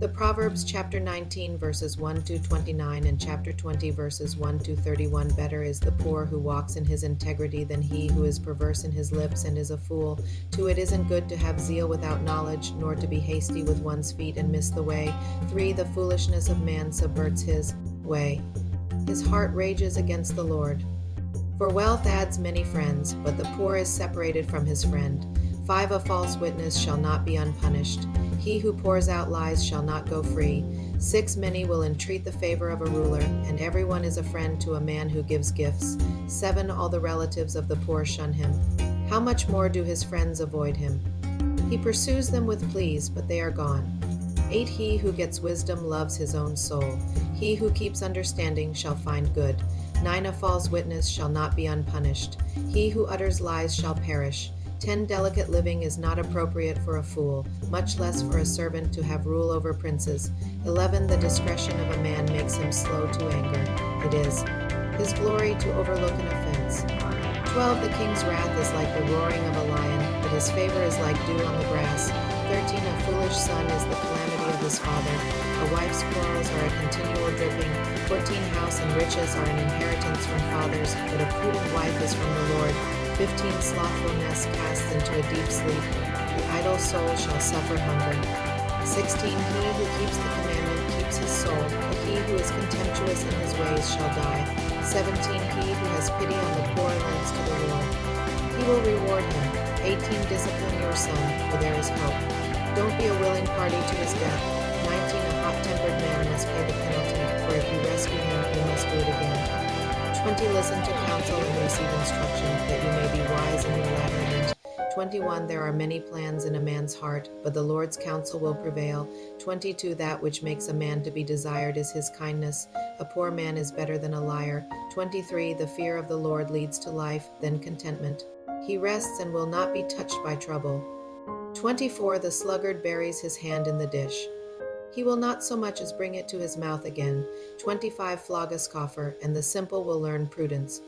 The Proverbs chapter 19 verses 1 to 29 and chapter 20 verses 1 to 31. Better is the poor who walks in his integrity than he who is perverse in his lips and is a fool. 2. It isn't good to have zeal without knowledge, nor to be hasty with one's feet and miss the way. 3. The foolishness of man subverts his way. His heart rages against the Lord. For wealth adds many friends, but the poor is separated from his friend. 5. A false witness shall not be unpunished. He who pours out lies shall not go free. 6. Many will entreat the favor of a ruler, and everyone is a friend to a man who gives gifts. 7. All the relatives of the poor shun him. How much more do his friends avoid him? He pursues them with pleas, but they are gone. 8. He who gets wisdom loves his own soul. He who keeps understanding shall find good. 9. A false witness shall not be unpunished. He who utters lies shall perish. 10. Delicate living is not appropriate for a fool, much less for a servant to have rule over princes. 11. The discretion of a man makes him slow to anger. It is his glory to overlook an offense. 12. The king's wrath is like the roaring of a lion, but his favor is like dew on the grass. 13. A foolish son is the calamity of his father. A wife's quarrels are a continual dripping. 14. House and riches are an inheritance from fathers, but a prudent wife is from the Lord. 15. Slothfulness casts into a deep sleep. The idle soul shall suffer hunger. 16. He who keeps the commandment keeps his soul, but he who is contemptuous in his ways shall die. 17. He who has pity on the poor lends to the Lord. He will reward him. 18. Discipline your son, for there is hope. Don't be a willing party to his death. 19. A hot-tempered man must pay the penalty, for if you rescue him, you must do it again. 20. Listen to counsel and receive instruction, that you may be wise in your latter end. 21. There are many plans in a man's heart, but the Lord's counsel will prevail. 22. That which makes a man to be desired is his kindness. A poor man is better than a liar. 23. The fear of the Lord leads to life, then contentment. He rests and will not be touched by trouble. 24. The sluggard buries his hand in the dish. He will not so much as bring it to his mouth again. 25. Flog a scoffer, and the simple will learn prudence.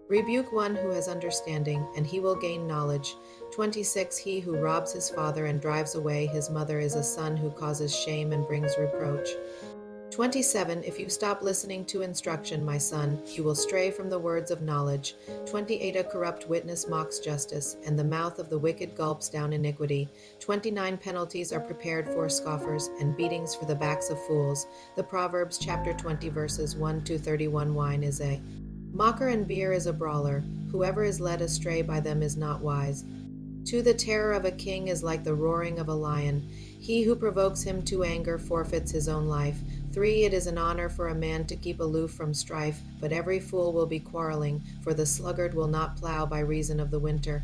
Rebuke one who has understanding, and he will gain knowledge. 26. He who robs his father and drives away his mother is a son who causes shame and brings reproach. 27. If you stop listening to instruction, my son, you will stray from the words of knowledge. 28. A corrupt witness mocks justice, and the mouth of the wicked gulps down iniquity. 29. Penalties are prepared for scoffers, and beatings for the backs of fools. The Proverbs chapter 20 verses 1 to 31. Wine is a mocker and beer is a brawler. Whoever is led astray by them is not wise. 2. The terror of a king is like the roaring of a lion. He who provokes him to anger forfeits his own life. 3. It is an honor for a man to keep aloof from strife, but every fool will be quarreling, for the sluggard will not plow by reason of the winter.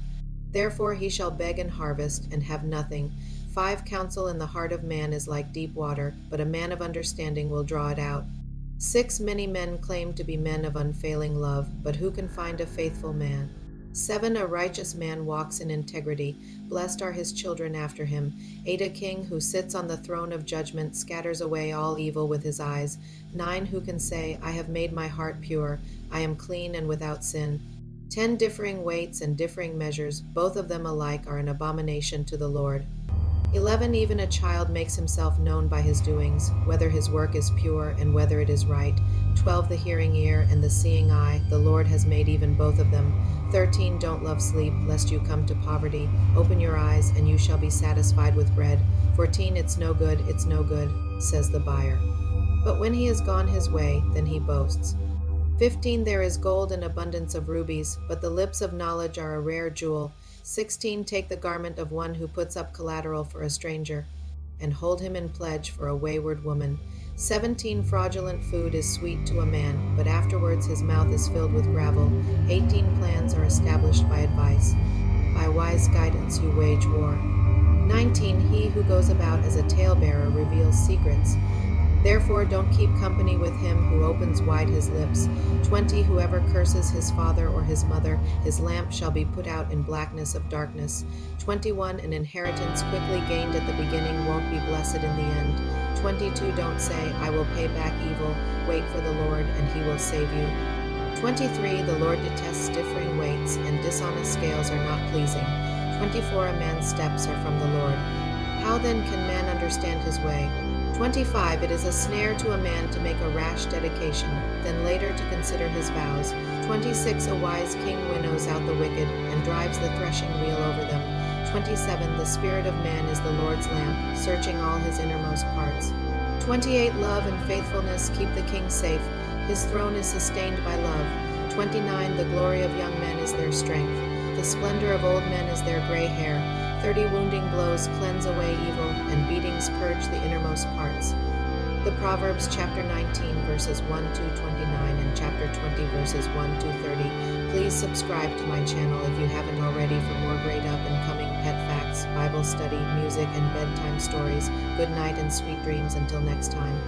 Therefore he shall beg and harvest, and have nothing. 5. Counsel in the heart of man is like deep water, but a man of understanding will draw it out. 6. Many men claim to be men of unfailing love, but who can find a faithful man? 7. A righteous man walks in integrity. Blessed are his children after him. 8. A king who sits on the throne of judgment scatters away all evil with his eyes. 9. Who can say, I have made my heart pure. I am clean and without sin. 10. Differing weights and differing measures, both of them alike, are an abomination to the Lord. 11. Even a child makes himself known by his doings, whether his work is pure and whether it is right. 12. The hearing ear and the seeing eye, the Lord has made even both of them. 13. Don't love sleep, lest you come to poverty. Open your eyes, and you shall be satisfied with bread. 14. It's no good, says the buyer. But when he has gone his way, then he boasts. 15. There is gold and abundance of rubies, but the lips of knowledge are a rare jewel. 16. Take the garment of one who puts up collateral for a stranger, and hold him in pledge for a wayward woman. 17. Fraudulent food is sweet to a man, but afterwards his mouth is filled with gravel. 18. Plans are established by advice. By wise guidance you wage war. 19. He who goes about as a talebearer reveals secrets. Therefore don't keep company with him who opens wide his lips. 20. Whoever curses his father or his mother, his lamp shall be put out in blackness of darkness. 21. An inheritance quickly gained at the beginning won't be blessed in the end. 22. Don't say, I will pay back evil. Wait for the Lord, and he will save you. 23. The Lord detests differing weights, and dishonest scales are not pleasing. 24. A man's steps are from the Lord. How then can man understand his way? 25. It is a snare to a man to make a rash dedication, then later to consider his vows. 26. A wise king winnows out the wicked, and drives the threshing wheel over them. 27. The spirit of man is the Lord's lamp, searching all his innermost parts. 28. Love and faithfulness keep the king safe. His throne is sustained by love. 29. The glory of young men is their strength. The splendor of old men is their gray hair. 30. Wounding blows cleanse away evil, and beatings purge the innermost parts. The Proverbs chapter 19 verses 1 to 29 and chapter 20 verses 1 to 30. Please subscribe to my channel if you haven't already for more great up-and-coming pet facts, Bible study, music, and bedtime stories. Good night and sweet dreams until next time.